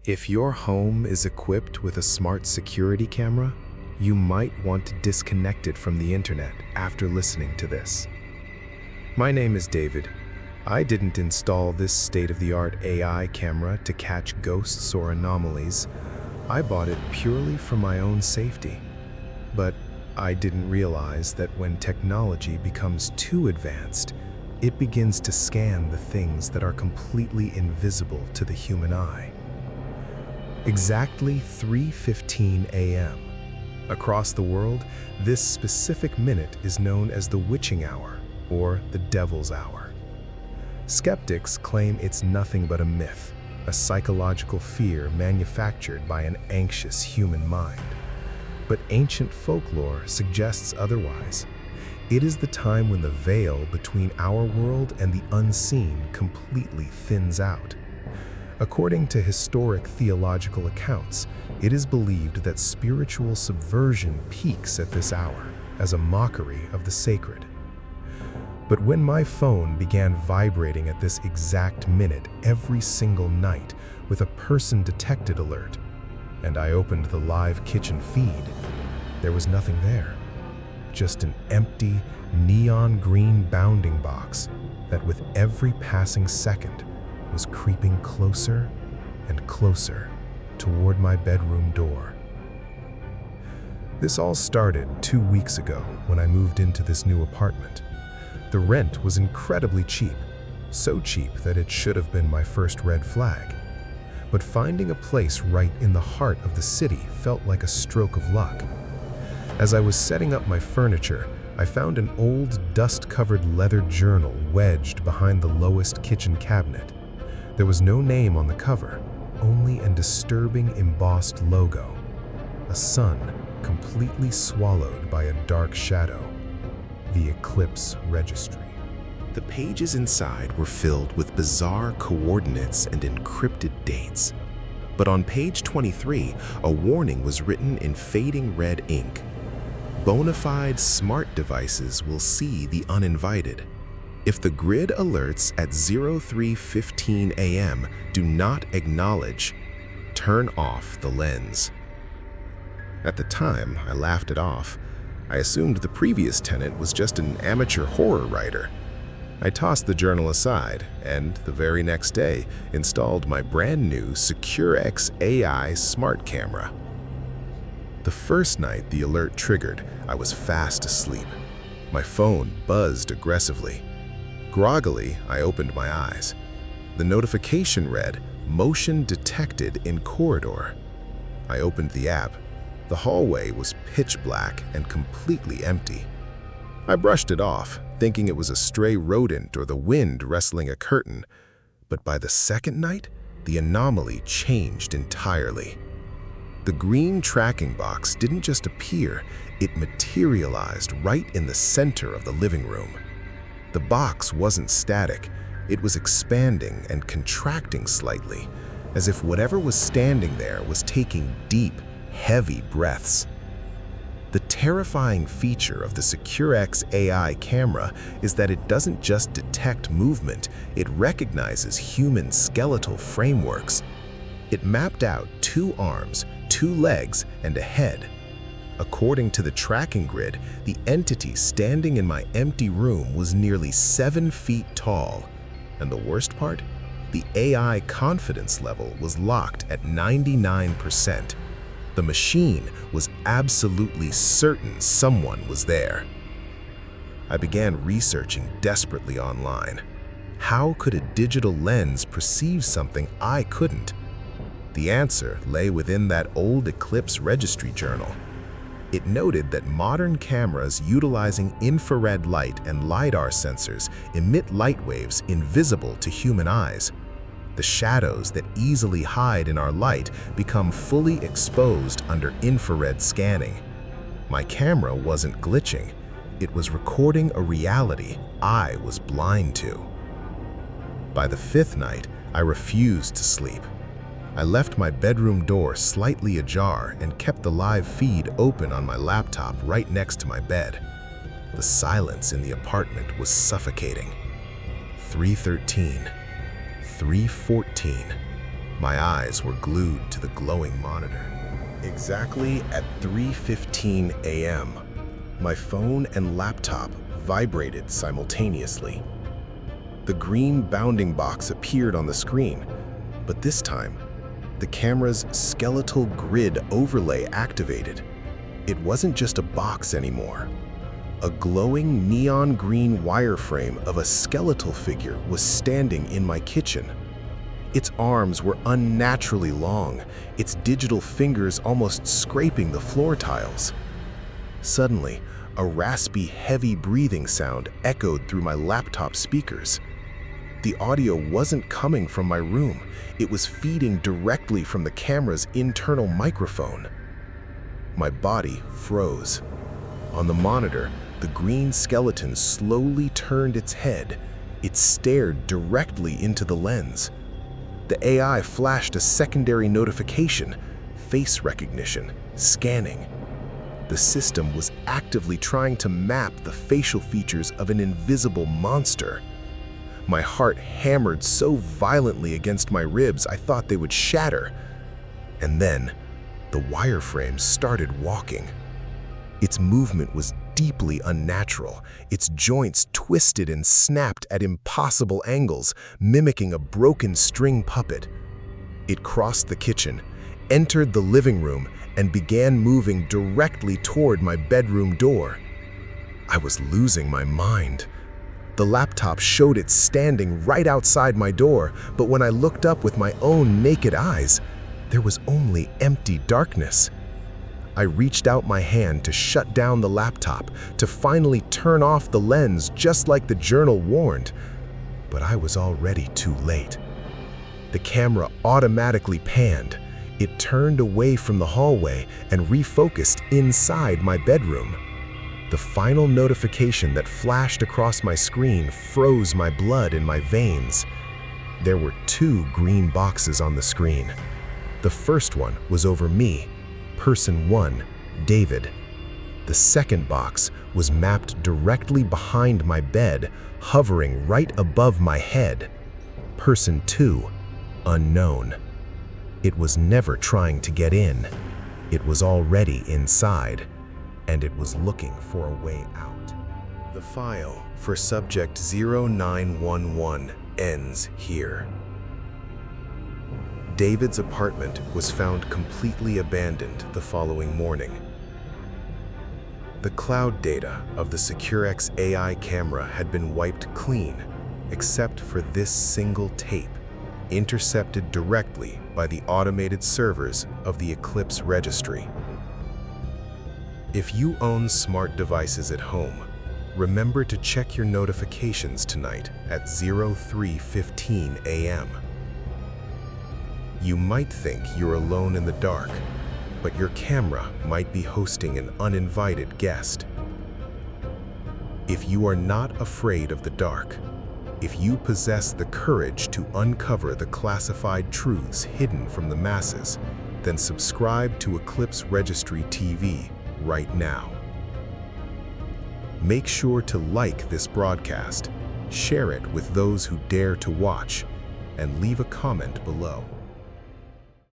If your home is equipped with a smart security camera, you might want to disconnect it from the internet after listening to this. My name is David. I didn't install this state-of-the-art AI camera to catch ghosts or anomalies. I bought it purely for my own safety. But I didn't realize that when technology becomes too advanced, it begins to scan the things that are completely invisible to the human eye. Exactly 3:15 a.m. Across the world, this specific minute is known as the witching hour, or the devil's hour. Skeptics claim it's nothing but a myth, a psychological fear manufactured by an anxious human mind. But ancient folklore suggests otherwise. It is the time when the veil between our world and the unseen completely thins out. According to historic theological accounts, it is believed that spiritual subversion peaks at this hour as a mockery of the sacred. But when my phone began vibrating at this exact minute every single night with a person detected alert, and I opened the live kitchen feed, there was nothing there. Just an empty, neon green bounding box that with every passing second was creeping closer and closer toward my bedroom door. This all started 2 weeks ago when I moved into this new apartment. The rent was incredibly cheap, so cheap that it should have been my first red flag. But finding a place right in the heart of the city felt like a stroke of luck. As I was setting up my furniture, I found an old, dust-covered leather journal wedged behind the lowest kitchen cabinet. There was no name on the cover, only a disturbing embossed logo. A sun completely swallowed by a dark shadow. The Eclipse Registry. The pages inside were filled with bizarre coordinates and encrypted dates. But on page 23, a warning was written in fading red ink. Bonafide smart devices will see the uninvited. If the grid alerts at 03:15 a.m. do not acknowledge, turn off the lens. At the time, I laughed it off. I assumed the previous tenant was just an amateur horror writer. I tossed the journal aside and, the very next day, installed my brand new SecureX AI smart camera. The first night the alert triggered, I was fast asleep. My phone buzzed aggressively. Groggily, I opened my eyes. The notification read, "Motion detected in corridor." I opened the app. The hallway was pitch black and completely empty. I brushed it off, thinking it was a stray rodent or the wind wrestling a curtain. But by the second night, the anomaly changed entirely. The green tracking box didn't just appear, it materialized right in the center of the living room. The box wasn't static, it was expanding and contracting slightly, as if whatever was standing there was taking deep, heavy breaths. The terrifying feature of the SecureX AI camera is that it doesn't just detect movement, it recognizes human skeletal frameworks. It mapped out 2 arms, 2 legs, and a head. According to the tracking grid, the entity standing in my empty room was nearly 7 feet tall. And the worst part? The AI confidence level was locked at 99%. The machine was absolutely certain someone was there. I began researching desperately online. How could a digital lens perceive something I couldn't? The answer lay within that old Eclipse registry journal. It noted that modern cameras utilizing infrared light and LiDAR sensors emit light waves invisible to human eyes. The shadows that easily hide in our light become fully exposed under infrared scanning. My camera wasn't glitching. It was recording a reality I was blind to. By the 5th night, I refused to sleep. I left my bedroom door slightly ajar and kept the live feed open on my laptop right next to my bed. The silence in the apartment was suffocating. 3:13, 3:14. My eyes were glued to the glowing monitor. Exactly at 3:15 a.m., my phone and laptop vibrated simultaneously. The green bounding box appeared on the screen, but this time, the camera's skeletal grid overlay activated. It wasn't just a box anymore. A glowing neon green wireframe of a skeletal figure was standing in my kitchen. Its arms were unnaturally long, its digital fingers almost scraping the floor tiles. Suddenly, a raspy, heavy breathing sound echoed through my laptop speakers. The audio wasn't coming from my room, it was feeding directly from the camera's internal microphone. My body froze. On the monitor, the green skeleton slowly turned its head. It stared directly into the lens. The AI flashed a secondary notification, face recognition, scanning. The system was actively trying to map the facial features of an invisible monster. My heart hammered so violently against my ribs I thought they would shatter. And then, the wireframe started walking. Its movement was deeply unnatural, its joints twisted and snapped at impossible angles, mimicking a broken string puppet. It crossed the kitchen, entered the living room, and began moving directly toward my bedroom door. I was losing my mind. The laptop showed it standing right outside my door, but when I looked up with my own naked eyes, there was only empty darkness. I reached out my hand to shut down the laptop, to finally turn off the lens just like the journal warned, but I was already too late. The camera automatically panned. It turned away from the hallway and refocused inside my bedroom. The final notification that flashed across my screen froze my blood in my veins. There were 2 green boxes on the screen. The first one was over me, Person 1, David. The second box was mapped directly behind my bed, hovering right above my head. Person 2, Unknown. It was never trying to get in. It was already inside, and it was looking for a way out. The file for subject 0911 ends here. David's apartment was found completely abandoned the following morning. The cloud data of the SecureX AI camera had been wiped clean, except for this single tape, intercepted directly by the automated servers of the Eclipse Registry. If you own smart devices at home, remember to check your notifications tonight at 03:15 a.m. You might think you're alone in the dark, but your camera might be hosting an uninvited guest. If you are not afraid of the dark, if you possess the courage to uncover the classified truths hidden from the masses, then subscribe to Eclipse Registry TV right now. Make sure to like this broadcast, share it with those who dare to watch, and leave a comment below.